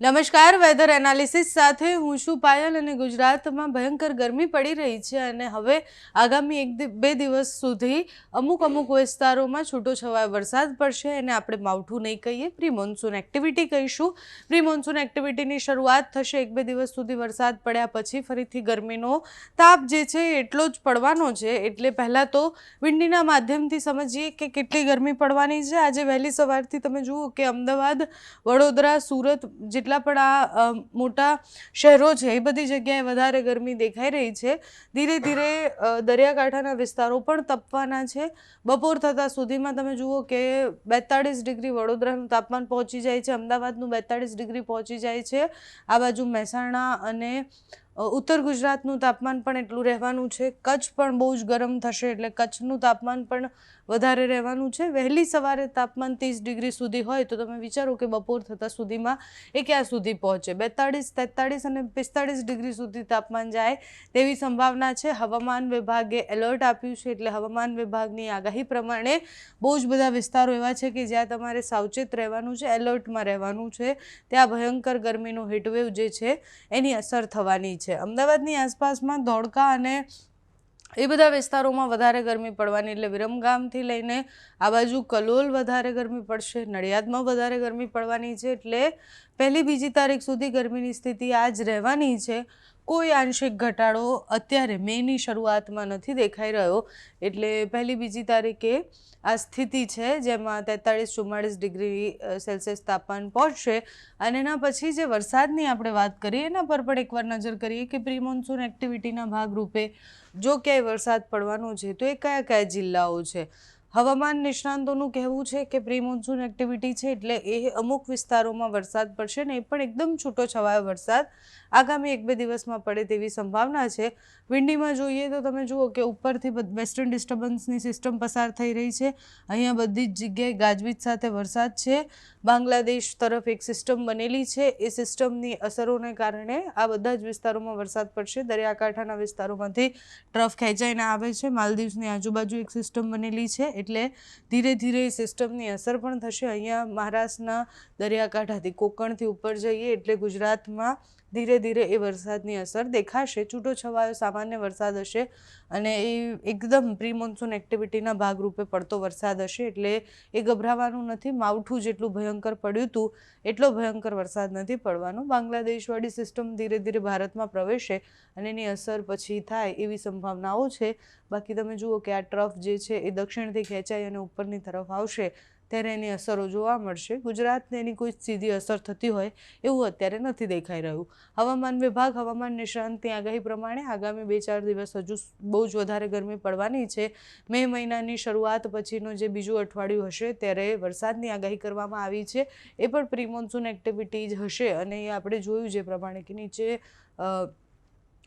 નમસ્કાર, weather analysis સાથે હું છું પાયલ અને ગુજરાતમાં ભયંકર ગરમી પડી રહી છે અને હવે આગામી બે દિવસ સુધી અમુક વિસ્તારોમાં છૂટોછવાયો વરસાદ પડશે. એને આપણે માવઠું નહીં કહીએ, પ્રી મોન્સૂન એક્ટિવિટી કહીશું. પ્રી મોન્સૂન એક્ટિવિટીની શરૂઆત થશે. એક બે દિવસ સુધી વરસાદ પડ્યા પછી ફરીથી ગરમીનો તાપ જે છે એટલો જ પડવાનો છે. એટલે પહેલાં તો વિંડીના માધ્યમથી સમજીએ કે કેટલી ગરમી પડવાની છે. આજે વહેલી સવારથી તમે જુઓ કે અમદાવાદ, વડોદરા, સુરત જેટલા પણ આ મોટા શહેરો છે એ બધી જગ્યાએ વધારે ગરમી દેખાઈ રહી છે. ધીરે ધીરે દરિયાકાંઠાના વિસ્તારો પણ તપવાના છે. બપોર થતાં સુધીમાં તમે જુઓ કે 42 ડિગ્રી વડોદરાનું તાપમાન પહોંચી જાય છે, અમદાવાદનું 42 ડિગ્રી પહોંચી જાય છે. આ બાજુ મહેસાણા અને ઉત્તર ગુજરાતનું તાપમાન પણ એટલું રહેવાનું છે. કચ્છ પણ બહુ જ ગરમ થશે એટલે કચ્છનું તાપમાન પણ વધારે રહેવાનું છે. વહેલી સવારે તાપમાન 30 ડિગ્રી સુધી હોય તો તમે વિચારો કે બપોર થતાં સુધીમાં એ ક્યાં સુધી પહોંચે. 42, 43 અને 45 ડિગ્રી સુધી તાપમાન જાય તેવી સંભાવના છે. હવામાન વિભાગે એલર્ટ આપ્યું છે એટલે હવામાન વિભાગની આગાહી પ્રમાણે બહુ જ બધા વિસ્તારો એવા છે કે જ્યાં તમારે સાવચેત રહેવાનું છે, એલર્ટમાં રહેવાનું છે. ત્યાં ભયંકર ગરમીનો હીટવેવ જે છે એની અસર થવાની છે. અમદાવાદની આસપાસમાં ધોળકા અને એ બધા વિસ્તારોમાં વધારે ગરમી પડવાની, એટલે વિરમગામથી લઈને આ બાજુ કલોલ વધારે ગરમી પડશે, નડિયાદમાં વધારે ગરમી પડવાની છે. એટલે પહેલી બીજી તારીખ સુધી ગરમીની સ્થિતિ આ જ રહેવાની છે. કોઈ આંશિક ઘટાડો અત્યારે મેની શરૂઆતમાં નથી દેખાઈ રહ્યો. એટલે પહેલી બીજી તારીખે આ સ્થિતિ છે જેમાં 43-44 ડિગ્રી સેલ્સિયસ તાપમાન પહોંચશે. અને એના પછી જે વરસાદની આપણે વાત કરીએ એના પર પણ એકવાર નજર કરીએ કે પ્રી મોન્સૂન એક્ટિવિટીના ભાગરૂપે જો ક્યાંય વરસાદ પડવાનો છે તો એ કયા કયા જિલ્લાઓ છે. હવામાન નિષ્ણાંતોનું કહેવું છે કે પ્રી મોન્સૂન એક્ટિવિટી છે એટલે એ અમુક વિસ્તારોમાં વરસાદ પડશે ને એ પણ એકદમ છૂટો છવાયો વરસાદ આગામી એક બે દિવસમાં પડે તેવી સંભાવના છે. વિંડીમાં જોઈએ તો તમે જુઓ કે ઉપરથી વેસ્ટર્ન ડિસ્ટર્બન્સની સિસ્ટમ પસાર થઈ રહી છે. અહીંયા બધી જ જગ્યાએ ગાજવીજ સાથે વરસાદ છે. બાંગ્લાદેશ તરફ એક સિસ્ટમ બનેલી છે. એ સિસ્ટમની અસરોને કારણે આ બધા જ વિસ્તારોમાં વરસાદ પડશે. દરિયાકાંઠાના વિસ્તારોમાંથી ટ્રફ ખેંચાઈને આવે છે. માલદીવ્સની આજુબાજુ એક સિસ્ટમ બનેલી છે એટલે ધીરે ધીરે સિસ્ટમની અસર પણ થશે. અહીંયા મહારાષ્ટ્રના દરિયાકાંઠાથી કોંકણથી ઉપર જઈએ એટલે ગુજરાતમાં ધીરે ધીરે એ વરસાદની અસર દેખાશે. છૂટો છવાયો સામાન્ય વરસાદ હશે અને એ એકદમ પ્રી મોન્સૂન એક્ટિવિટીના ભાગરૂપે પડતો વરસાદ હશે. એટલે એ ગભરાવાનું નથી. માવઠું જેટલું ભયંકર પડ્યું હતું એટલો ભયંકર વરસાદ નથી પડવાનો. બાંગ્લાદેશવાળી સિસ્ટમ ધીરે ધીરે ભારતમાં પ્રવેશે અને એની અસર પછી થાય એવી સંભાવનાઓ છે. બાકી તમે જુઓ કે આ ટ્રફ જે છે એ દક્ષિણથી ખેંચાઈ અને ઉપરની તરફ આવશે ત્યારે એની અસરો જોવા મળશે. ગુજરાતને એની કોઈ સીધી અસર થતી હોય એવું અત્યારે નથી દેખાઈ રહ્યું. હવામાન વિભાગ, હવામાન નિષ્ણાંતની આગાહી પ્રમાણે આગામી 2-4 દિવસ હજુ બહુ જ વધારે ગરમી પડવાની છે. મે મહિનાની શરૂઆત પછીનું જે બીજું અઠવાડિયું હશે ત્યારે વરસાદની આગાહી કરવામાં આવી છે. એ પણ પ્રી મોન્સૂન એક્ટિવિટી જ હશે અને એ આપણે જોયું જે પ્રમાણે કે નીચે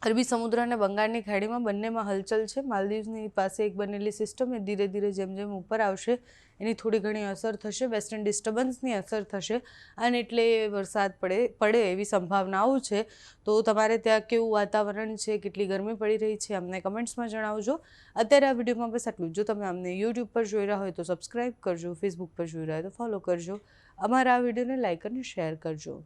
અરબી સમુદ્ર અને બંગાળની ખાડીમાં બંનેમાં હલચલ છે. માલદીવ્સની પાસે એક બનેલી સિસ્ટમ એ ધીરે ધીરે જેમ જેમ ઉપર આવશે એની થોડી ઘણી અસર થશે. વેસ્ટર્ન ડિસ્ટર્બન્સની અસર થશે અને એટલે વરસાદ પડે એવી સંભાવનાઓ છે. તો તમારે ત્યાં કેવું વાતાવરણ છે, કેટલી ગરમી પડી રહી છે અમને કમેન્ટ્સમાં જણાવજો. અત્યારે આ વિડીયોમાં બસ આટલું. જો તમે અમને યુટ્યુબ પર જોઈ રહ્યા હોય તો સબસ્ક્રાઈબ કરજો, ફેસબુક પર જોઈ રહ્યા હોય તો ફોલો કરજો. અમારા આ વિડીયોને લાઇક અને શેર કરજો.